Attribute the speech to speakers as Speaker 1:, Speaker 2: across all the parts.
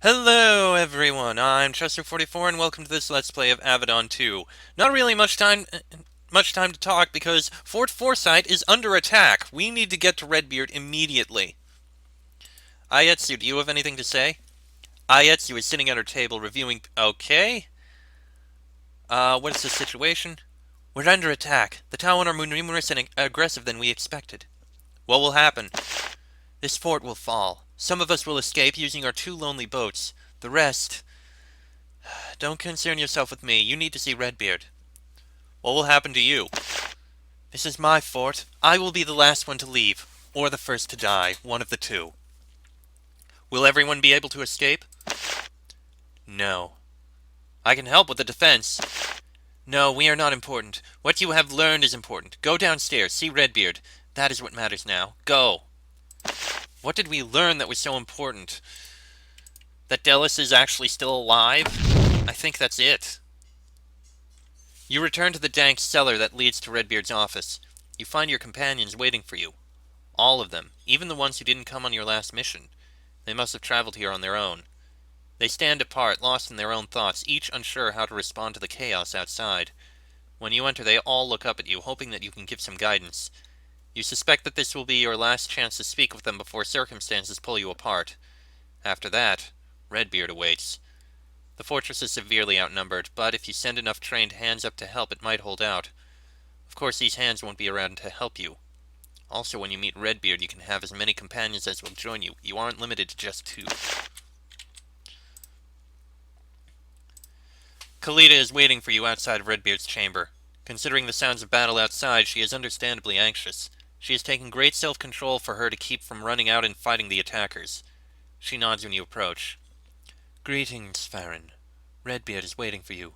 Speaker 1: Hello everyone, I'm Chester44 and welcome to this Let's Play of Avadon 2. Not really much time to talk because Fort Foresight is under attack. We need to get to Redbeard immediately. Ayetsu, do you have anything to say? Ayetsu is sitting at her table reviewing... Okay. What is the situation? We're under attack. The Talon are more numerous and aggressive than we expected. What will happen? This fort will fall. Some of us will escape using our two lonely boats. The rest... Don't concern yourself with me. You need to see Redbeard. What will happen to you? This is my fort. I will be the last one to leave, or the first to die, one of the two. Will everyone be able to escape? No. I can help with the defense. No, we are not important. What you have learned is important. Go downstairs, see Redbeard. That is what matters now. Go. What did we learn that was so important? That Delis is actually still alive? I think that's it. You return to the dank cellar that leads to Redbeard's office. You find your companions waiting for you. All of them, even the ones who didn't come on your last mission. They must have traveled here on their own. They stand apart, lost in their own thoughts, each unsure how to respond to the chaos outside. When you enter, they all look up at you, hoping that you can give some guidance. You suspect that this will be your last chance to speak with them before circumstances pull you apart. After that, Redbeard awaits. The fortress is severely outnumbered, but if you send enough trained hands up to help, it might hold out. Of course, these hands won't be around to help you. Also, when you meet Redbeard, you can have as many companions as will join you. You aren't limited to just two. Kalita is waiting for you outside of Redbeard's chamber. Considering the sounds of battle outside, she is understandably anxious. She has taken great self-control for her to keep from running out and fighting the attackers. She nods when you approach. Greetings, Farron. Redbeard is waiting for you.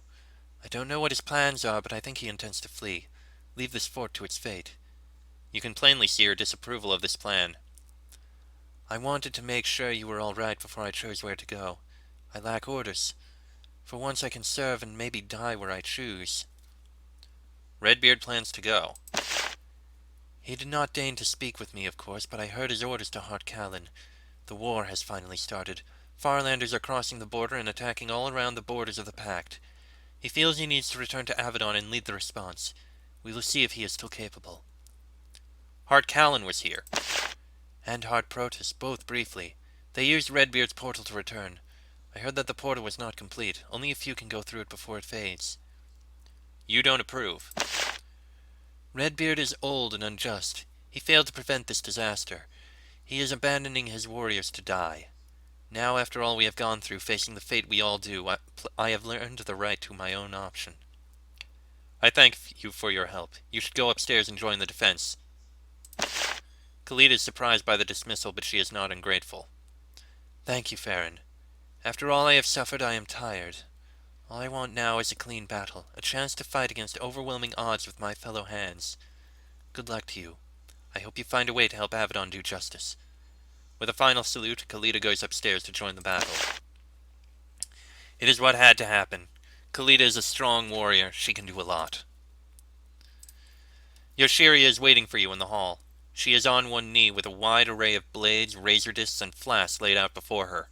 Speaker 1: I don't know what his plans are, but I think he intends to flee. Leave this fort to its fate. You can plainly see her disapproval of this plan. I wanted to make sure you were all right before I chose where to go. I lack orders. For once I can serve and maybe die where I choose. Redbeard plans to go. He did not deign to speak with me, of course, but I heard his orders to Hart Callan. The war has finally started. Farlanders are crossing the border and attacking all around the borders of the Pact. He feels he needs to return to Avadon and lead the response. We will see if he is still capable. Hart Callan was here. And Hart Protus, both briefly. They used Redbeard's portal to return. I heard that the portal was not complete. Only a few can go through it before it fades. You don't approve. Redbeard is old and unjust. He failed to prevent this disaster. He is abandoning his warriors to die. Now, after all we have gone through, facing the fate we all do, I have learned the right to my own option. I thank you for your help. You should go upstairs and join the defense. Khalid is surprised by the dismissal, but she is not ungrateful. Thank you, Farron. After all I have suffered, I am tired. All I want now is a clean battle, a chance to fight against overwhelming odds with my fellow hands. Good luck to you. I hope you find a way to help Avadon do justice. With a final salute, Khalida goes upstairs to join the battle. It is what had to happen. Khalida is a strong warrior. She can do a lot. Yoshiria is waiting for you in the hall. She is on one knee with a wide array of blades, razor discs, and flasks laid out before her.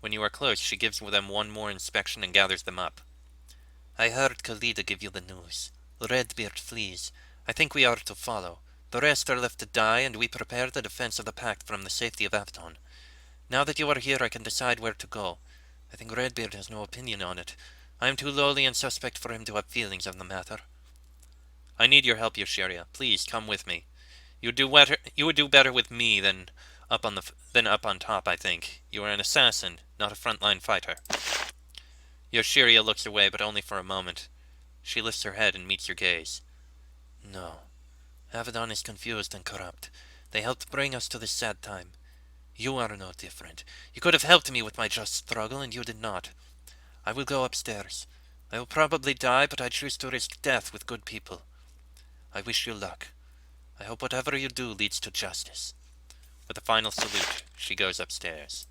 Speaker 1: When you are close, she gives them one more inspection and gathers them up. I heard Khalida give you the news. Redbeard flees. I think we are to follow. The rest are left to die, and we prepare the defense of the Pact from the safety of Avadon. Now that you are here, I can decide where to go. I think Redbeard has no opinion on it. I am too lowly and suspect for him to have feelings on the matter. I need your help, Yoshiria. Please come with me. You would do better with me than up on top, I think. You are an assassin, not a frontline fighter. Yoshiria looks away, but only for a moment. She lifts her head and meets your gaze. No. Avadon is confused and corrupt. They helped bring us to this sad time. You are no different. You could have helped me with my just struggle, and you did not. I will go upstairs. I will probably die, but I choose to risk death with good people. I wish you luck. I hope whatever you do leads to justice. With a final salute, she goes upstairs.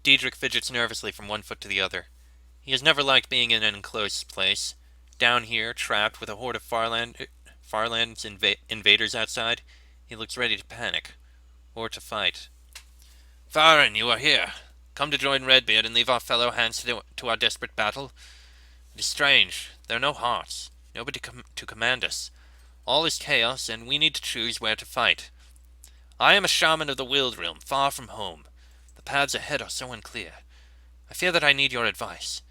Speaker 1: Diedrich fidgets nervously from one foot to the other. He has never liked being in an enclosed place. Down here, trapped with a horde of Farland's invaders outside, he looks ready to panic. Or to fight. Farron, you are here. Come to join Redbeard and leave our fellow hands to our desperate battle? It is strange. There are no hearts. Nobody to command us. All is chaos, and we need to choose where to fight. I am a shaman of the Wild Realm, far from home. The paths ahead are so unclear. I fear that I need your advice.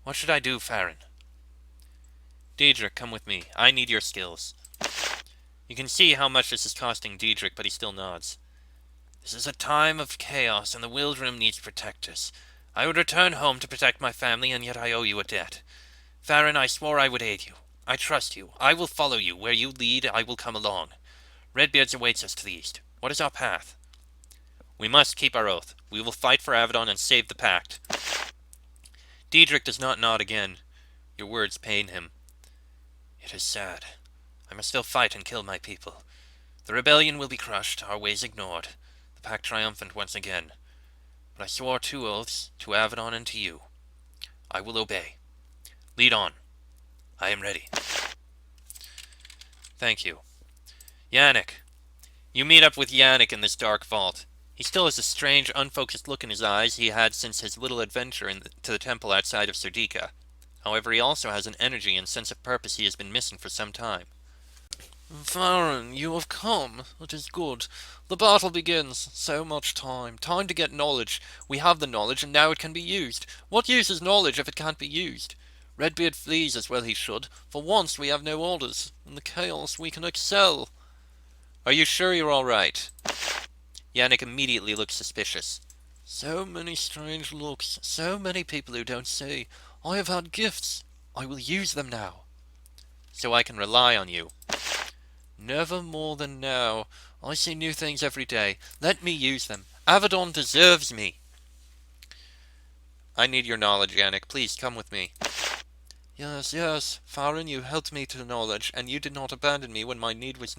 Speaker 1: What should I do, Farron? Diedrich, come with me. I need your skills. You can see how much this is costing Diedrich, but he still nods. This is a time of chaos, and the Wild Realm needs protectors. I would return home to protect my family, and yet I owe you a debt. Farron, I swore I would aid you. I trust you. I will follow you. Where you lead, I will come along. Redbeard awaits us to the east. What is our path? We must keep our oath. We will fight for Avadon and save the Pact. Diedrich does not nod again. Your words pain him. It is sad. I must still fight and kill my people. The rebellion will be crushed, our ways ignored, the Pact triumphant once again. But I swore 2 oaths, to Avadon and to you. I will obey. Lead on. I am ready. Thank you. Yannick. You meet up with Yannick in this dark vault. He still has a strange, unfocused look in his eyes he had since his little adventure to the temple outside of Serdika. However, he also has an energy and sense of purpose he has been missing for some time. Farron, you have come. It is good. The battle begins. So much time. Time to get knowledge. We have the knowledge, and now it can be used. What use is knowledge if it can't be used? Redbeard flees as well he should. For once we have no orders. In the chaos we can excel. Are you sure you're all right? Yannick immediately looks suspicious. So many strange looks. So many people who don't see. I have had gifts. I will use them now. So I can rely on you. Never more than now. I see new things every day. Let me use them. Avadon deserves me. I need your knowledge, Yannick. Please come with me. Yes. Farron, you helped me to knowledge, and you did not abandon me when my need was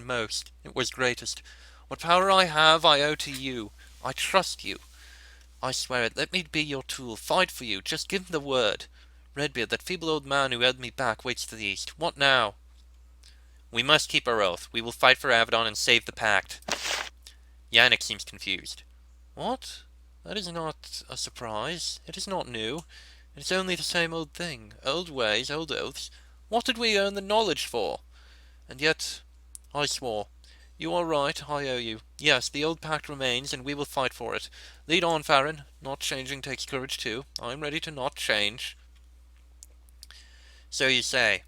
Speaker 1: greatest. What power I have, I owe to you. I trust you. I swear it. Let me be your tool. Fight for you. Just give me the word. Redbeard, that feeble old man who held me back, waits to the east. What now? We must keep our oath. We will fight for Avadon and save the Pact. Yannick seems confused. What? That is not a surprise. It is not new. It is only the same old thing. Old ways, old oaths. What did we earn the knowledge for? And yet, I swore. You are right, I owe you. Yes, the old pact remains, and we will fight for it. Lead on, Farron. Not changing takes courage too. I am ready to not change. So you say.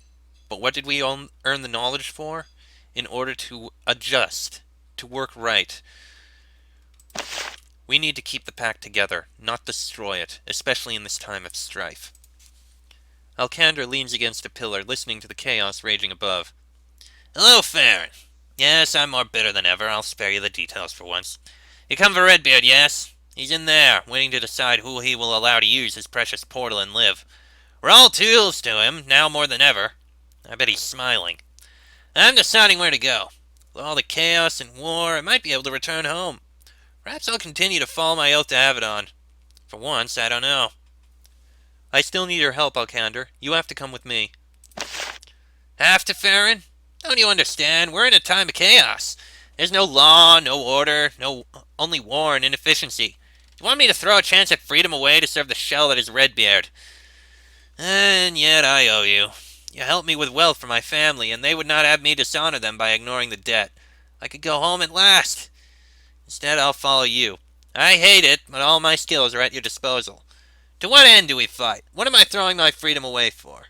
Speaker 1: But what did we earn the knowledge for? In order to adjust, to work right. We need to keep the pact together, not destroy it, especially in this time of strife. Alcander leans against a pillar, listening to the chaos raging above. Hello, Farron. Yes, I'm more bitter than ever. I'll spare you the details for once. You come for Redbeard, yes? He's in there, waiting to decide who he will allow to use his precious portal and live. We're all tools to him, now more than ever. I bet he's smiling. I'm deciding where to go. With all the chaos and war, I might be able to return home. Perhaps I'll continue to follow my oath to Avadon. For once, I don't know. I still need your help, Alcander. You have to come with me. Have to, Farron? Don't you understand? We're in a time of chaos. There's no law, no order, only war and inefficiency. You want me to throw a chance at freedom away to serve the shell that is Redbeard? And yet I owe you. You helped me with wealth for my family, and they would not have me dishonor them by ignoring the debt. I could go home at last. Instead, I'll follow you. I hate it, but all my skills are at your disposal. To what end do we fight? What am I throwing my freedom away for?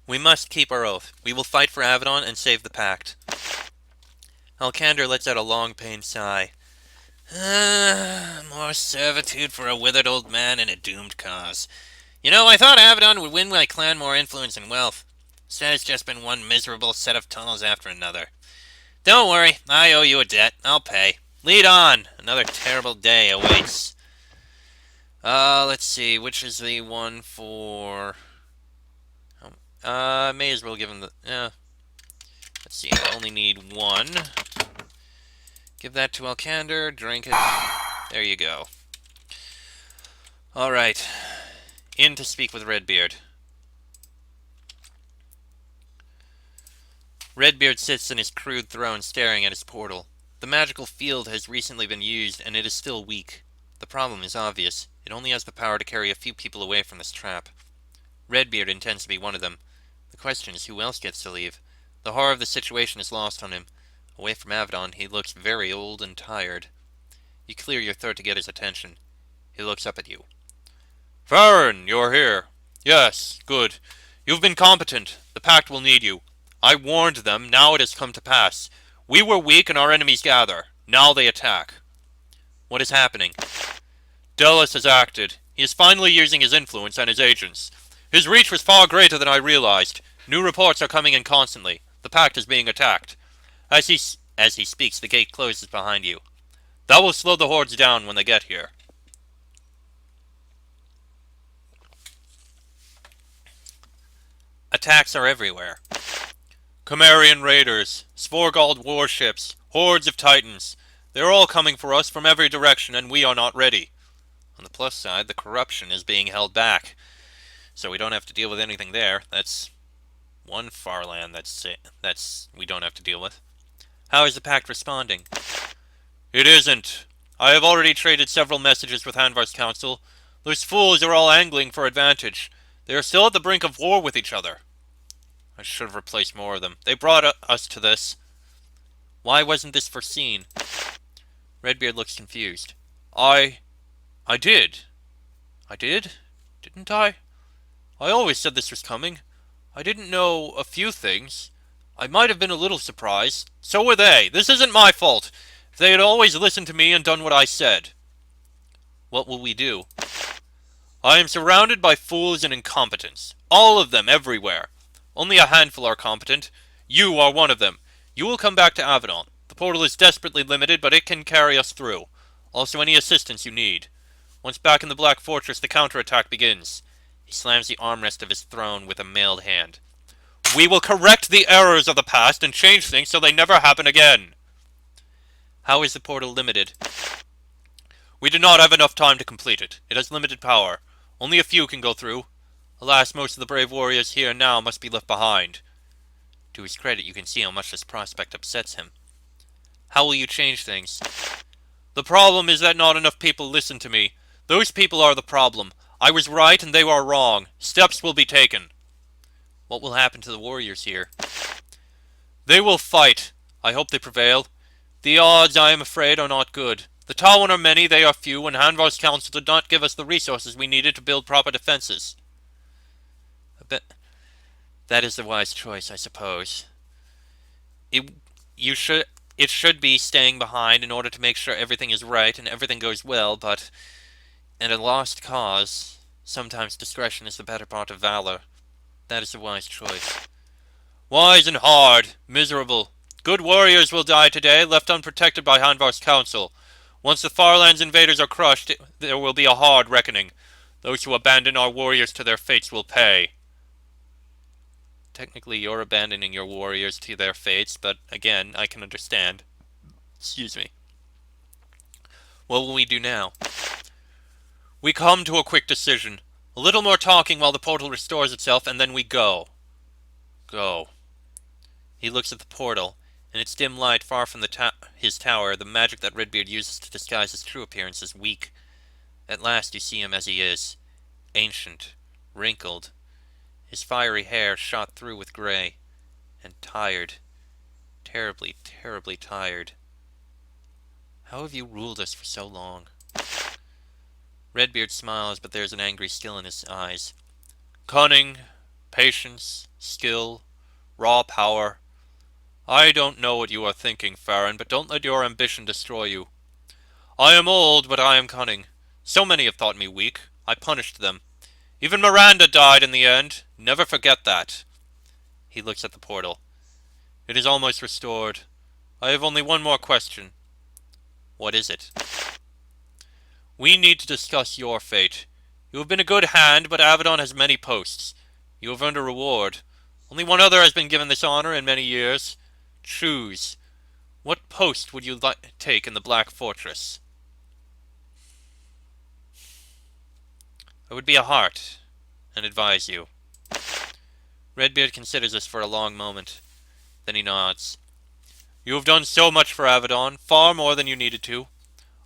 Speaker 1: We must keep our oath. We will fight for Avadon and save the Pact. Alcander lets out a long, pained sigh. More servitude for a withered old man in a doomed cause. You know, I thought Avadon would win my clan more influence and wealth. Instead, it's just been one miserable set of tunnels after another. Don't worry, I owe you a debt. I'll pay. Lead on. Another terrible day awaits. Let's see. Which is the one for... may as well give him the... let's see. I only need one. Give that to Alcander. Drink it. There you go. Alright. In to speak with Redbeard. Redbeard sits in his crude throne staring at his portal. The magical field has recently been used, and it is still weak. The problem is obvious. It only has the power to carry a few people away from this trap. Redbeard intends to be one of them. The question is who else gets to leave. The horror of the situation is lost on him. Away from Avadon, he looks very old and tired. You clear your throat to get his attention. He looks up at you. Farron, you're here. Yes, good. You've been competent. The Pact will need you. I warned them, now it has come to pass. We were weak and our enemies gather. Now they attack. What is happening? Delos has acted. He is finally using his influence and his agents. His reach was far greater than I realized. New reports are coming in constantly. The Pact is being attacked. As he speaks, the gate closes behind you. That will slow the hordes down when they get here. Attacks are everywhere. Chimerian raiders, Svorgald warships, hordes of titans. They're all coming for us from every direction, and we are not ready. On the plus side, the corruption is being held back, so we don't have to deal with anything there. That's one far land that's we don't have to deal with. How is the Pact responding? It isn't. I have already traded several messages with Hanvar's council. Those fools are all angling for advantage. They are still at the brink of war with each other. I should have replaced more of them. They brought us to this. Why wasn't this foreseen? Redbeard looks confused. I did. I did? Didn't I? I always said this was coming. I didn't know a few things. I might have been a little surprised. So were they. This isn't my fault. If they had always listened to me and done what I said. What will we do? I am surrounded by fools and incompetents. All of them, everywhere. Only a handful are competent. You are one of them. You will come back to Avadon. The portal is desperately limited, but it can carry us through. Also any assistance you need. Once back in the Black Fortress, the counterattack begins. He slams the armrest of his throne with a mailed hand. We will correct the errors of the past and change things so they never happen again. How is the portal limited? We do not have enough time to complete it. It has limited power. Only a few can go through. Alas, most of the brave warriors here now must be left behind. To his credit, you can see how much this prospect upsets him. How will you change things? The problem is that not enough people listen to me. Those people are the problem. I was right and they are wrong. Steps will be taken. What will happen to the warriors here? They will fight. I hope they prevail. The odds, I am afraid, are not good. The Tawin are many, they are few, and Hanvar's council did not give us the resources we needed to build proper defenses. That is the wise choice, I suppose. It should be staying behind in order to make sure everything is right and everything goes well, but in a lost cause, sometimes discretion is the better part of valor. That is the wise choice. Wise and hard, miserable. Good warriors will die today, left unprotected by Hanvar's council. Once the Farlands invaders are crushed, there will be a hard reckoning. Those who abandon our warriors to their fates will pay. Technically, you're abandoning your warriors to their fates, but again, I can understand. Excuse me. What will we do now? We come to a quick decision. A little more talking while the portal restores itself, and then we go. Go. He looks at the portal. In its dim light, far from his tower, the magic that Redbeard uses to disguise his true appearance is weak. At last you see him as he is. Ancient. Wrinkled. His fiery hair shot through with gray. And tired. Terribly, terribly tired. How have you ruled us for so long? Redbeard smiles, but there's an angry skill in his eyes. Cunning, patience, skill, raw power. I don't know what you are thinking, Farron, but don't let your ambition destroy you. I am old, but I am cunning. So many have thought me weak. I punished them. Even Miranda died in the end. Never forget that. He looks at the portal. It is almost restored. I have only one more question. What is it? We need to discuss your fate. You have been a good hand, but Avadon has many posts. You have earned a reward. Only one other has been given this honor in many years. Choose. What post would you take in the Black Fortress? I would be a heart, and advise you. Redbeard considers this for a long moment. Then he nods. You have done so much for Avadon, far more than you needed to.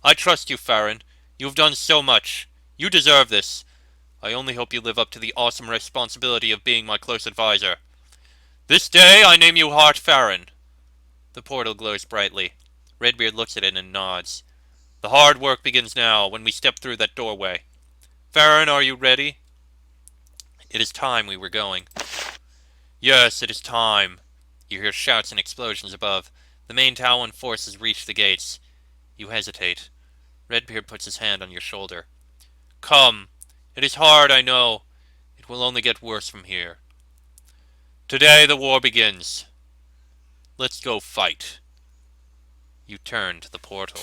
Speaker 1: I trust you, Farron. You have done so much. You deserve this. I only hope you live up to the awesome responsibility of being my close advisor. This day I name you Hart Farron. The portal glows brightly. Redbeard looks at it and nods. The hard work begins now, when we step through that doorway. Farron, are you ready? It is time we were going. Yes, it is time. You hear shouts and explosions above. The main Tauan forces reach the gates. You hesitate. Redbeard puts his hand on your shoulder. Come. It is hard, I know. It will only get worse from here. Today the war begins. Let's go fight. You turn to the portal.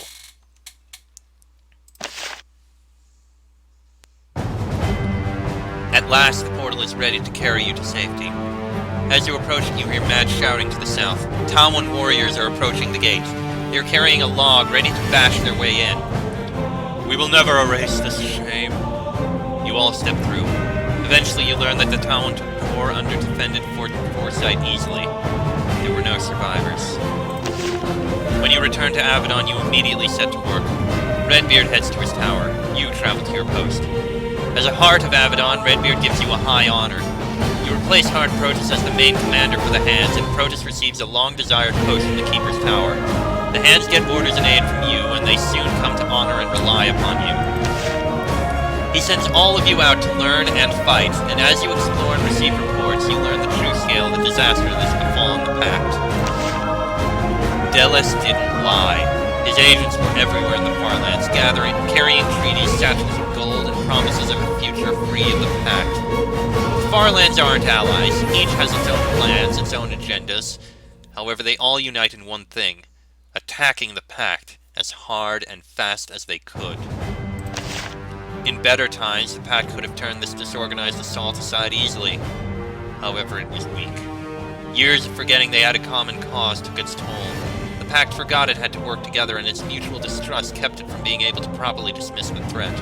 Speaker 1: At last, the portal is ready to carry you to safety. As you approach it, you hear mad shouting to the south. Tauan warriors are approaching the gate. They are carrying a log, ready to bash their way in. We will never erase this shame. You all step through. Eventually, you learn that the Tauan took poor, under-defended Fort Foresight easily. There were no survivors. When you return to Avadon, you immediately set to work. Redbeard heads to his tower. You travel to your post. As a Heart of Avadon, Redbeard gives you a high honor. You replace Hart Protus as the main commander for the Hands, and Protus receives a long-desired post in the Keeper's Tower. The Hands get orders and aid from you, and they soon come to honor and rely upon you. He sends all of you out to learn and fight, and as you explore and receive reports, you learn the true scale of the disaster that has befallen the Pact. Delis didn't lie. His agents were everywhere in the Farlands, carrying treaties, satchels of gold, and promises of a future free of the Pact. The Farlands aren't allies. Each has its own plans, its own agendas. However, they all unite in one thing: attacking the Pact as hard and fast as they could. In better times, the Pact could have turned this disorganized assault aside easily. However, it was weak. Years of forgetting they had a common cause took its toll. The Pact forgot it had to work together, and its mutual distrust kept it from being able to properly dismiss the threat.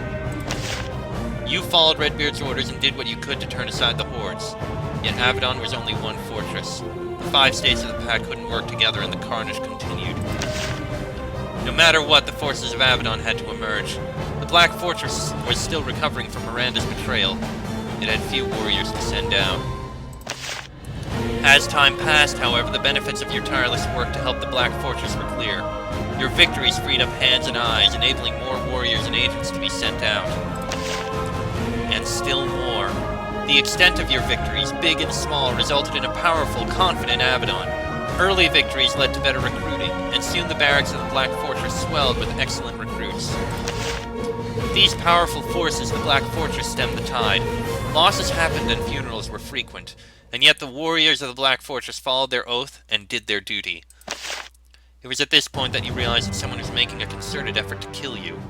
Speaker 1: You followed Redbeard's orders and did what you could to turn aside the hordes. Yet Avadon was only one fortress. The 5 states of the Pact couldn't work together, and the carnage continued. No matter what, the forces of Avadon had to emerge. The Black Fortress was still recovering from Miranda's betrayal. It had few warriors to send down. As time passed, however, the benefits of your tireless work to help the Black Fortress were clear. Your victories freed up hands and eyes, enabling more warriors and agents to be sent out. And still more. The extent of your victories, big and small, resulted in a powerful, confident Avadon. Early victories led to better recruiting, and soon the barracks of the Black Fortress swelled with excellent recruits. These powerful forces of the Black Fortress stemmed the tide. Losses happened and funerals were frequent, and yet the warriors of the Black Fortress followed their oath and did their duty. It was at this point that you realized that someone was making a concerted effort to kill you.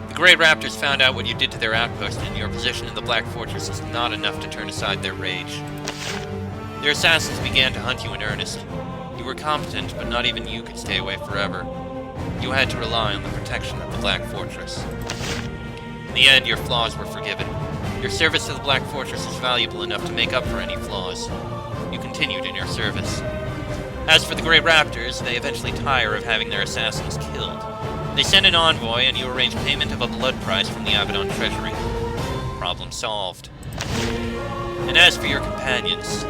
Speaker 1: The Grey Raptors found out what you did to their outpost, and your position in the Black Fortress is not enough to turn aside their rage. Their assassins began to hunt you in earnest. You were competent, but not even you could stay away forever. You had to rely on the protection of the Black Fortress. In the end, your flaws were forgiven. Your service to the Black Fortress is valuable enough to make up for any flaws. You continued in your service. As for the Grey Raptors, they eventually tire of having their assassins killed. They send an envoy, and you arrange payment of a blood price from the Avadon treasury. Problem solved. And as for your companions,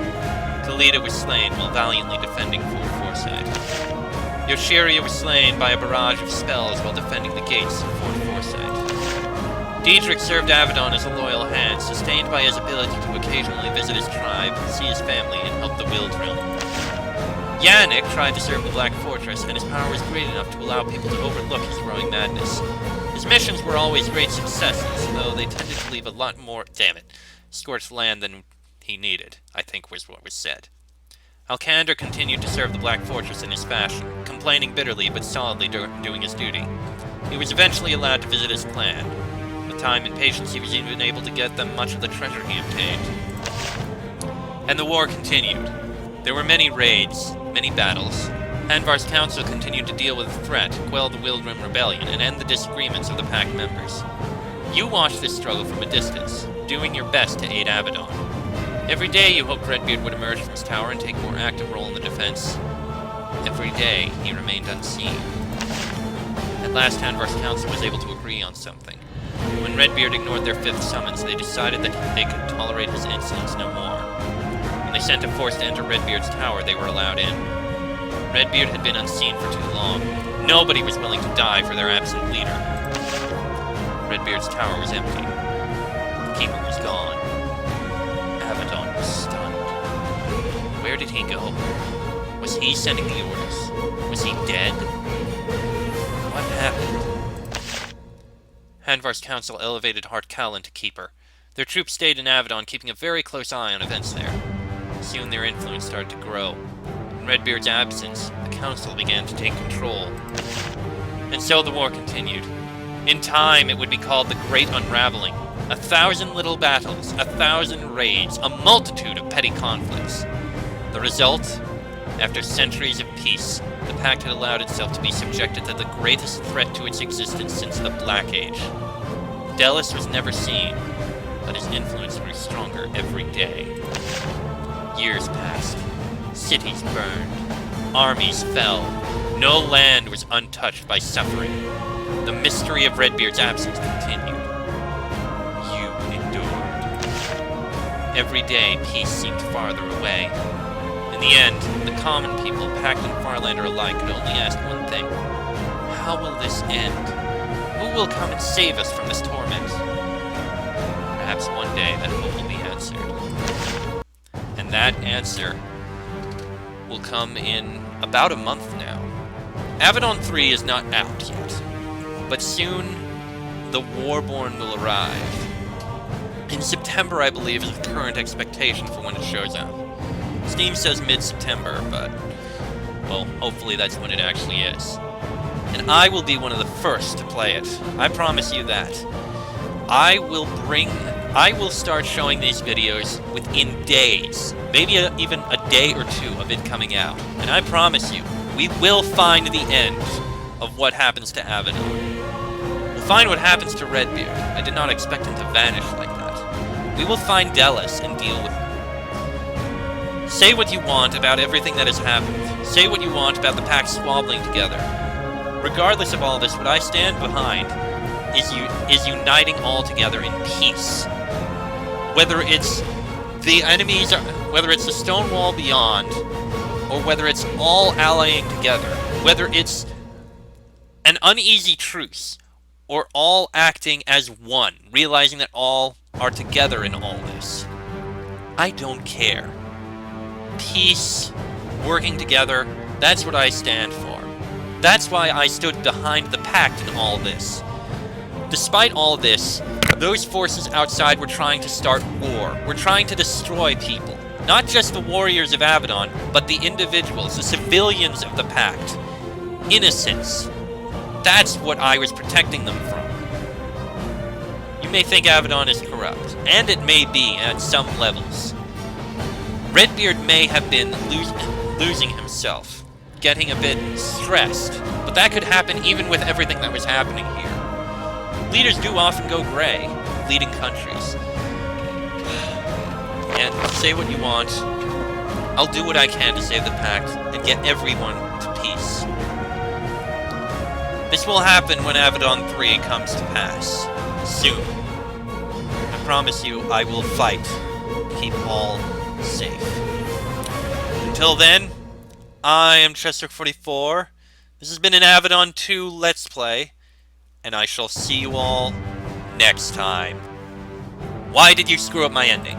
Speaker 1: Kalida was slain while valiantly defending Fort Foresight. Yoshiria was slain by a barrage of spells while defending the gates of Fort Foresight. Diedrich served Avadon as a loyal hand, sustained by his ability to occasionally visit his tribe, see his family, and help the Wild Realm. Yannick tried to serve the Black Fortress, and his power was great enough to allow people to overlook his growing madness. His missions were always great successes, though they tended to leave a lot more, scorched land than he needed, I think was what was said. Alcander continued to serve the Black Fortress in his fashion, complaining bitterly but solidly doing his duty. He was eventually allowed to visit his clan. With time and patience, he was even able to get them much of the treasure he obtained. And the war continued. There were many raids, many battles. Hanvar's council continued to deal with the threat, quell the Wildrim rebellion, and end the disagreements of the Pact members. You watched this struggle from a distance, doing your best to aid Avadon. Every day you hoped Redbeard would emerge from his tower and take a more active role in the defense. Every day, he remained unseen. At last, Handvar's council was able to agree on something. When Redbeard ignored their fifth summons, they decided that they could tolerate his insolence no more. When they sent a force to enter Redbeard's tower, they were allowed in. Redbeard had been unseen for too long. Nobody was willing to die for their absent leader. Redbeard's tower was empty. The keeper was gone. Avadon was stunned. Where did he go? Was he sending the orders? Was he dead? What happened? Handvar's council elevated Hart Callan to keeper. Their troops stayed in Avadon, keeping a very close eye on events there. Soon their influence started to grow. In Redbeard's absence, the council began to take control. And so the war continued. In time, it would be called the Great Unraveling. 1,000 little battles, 1,000 raids, a multitude of petty conflicts. The result? After centuries of peace, the Pact had allowed itself to be subjected to the greatest threat to its existence since the Black Age. Delos was never seen, but his influence grew stronger every day. Years passed. Cities burned. Armies fell. No land was untouched by suffering. The mystery of Redbeard's absence continued. You endured. Every day, peace seemed farther away. In the end, the common people, Pact and Farlander alike, could only ask one thing. How will this end? Who will come and save us from this torment? Perhaps one day that hope will be answered. And that answer will come in about a month now. Avadon 3 is not out yet, but soon the Warborn will arrive. In September, I believe, is the current expectation for when it shows up. Steam says mid-September, but, well, hopefully that's when it actually is. And I will be one of the first to play it. I promise you that. I will start showing these videos within days, maybe even a day or two of it coming out. And I promise you, we will find the end of what happens to Avadon. We'll find what happens to Redbeard. I did not expect him to vanish like that. We will find Delos and deal with him. Say what you want about everything that has happened. Say what you want about the Pact squabbling together. Regardless of all this, what I stand behind is uniting all together in peace. Whether it's the enemies, whether it's the stone wall beyond, or whether it's all allying together, whether it's an uneasy truce, or all acting as one, realizing that all are together in all this. I don't care. Peace, working together, that's what I stand for. That's why I stood behind the Pact in all this. Despite all this, those forces outside were trying to start war. Were trying to destroy people. Not just the warriors of Avadon, but the individuals, the civilians of the Pact. Innocents. That's what I was protecting them from. You may think Avadon is corrupt, and it may be at some levels. Redbeard may have been losing himself, getting a bit stressed, but that could happen even with everything that was happening here. Leaders do often go gray, leading countries. And say what you want. I'll do what I can to save the Pact and get everyone to peace. This will happen when Avadon 3 comes to pass. Soon. I promise you, I will fight to keep all safe. Until then, I am Chester44. This has been an Avadon 2 Let's Play, and I shall see you all next time. Why did you screw up my ending?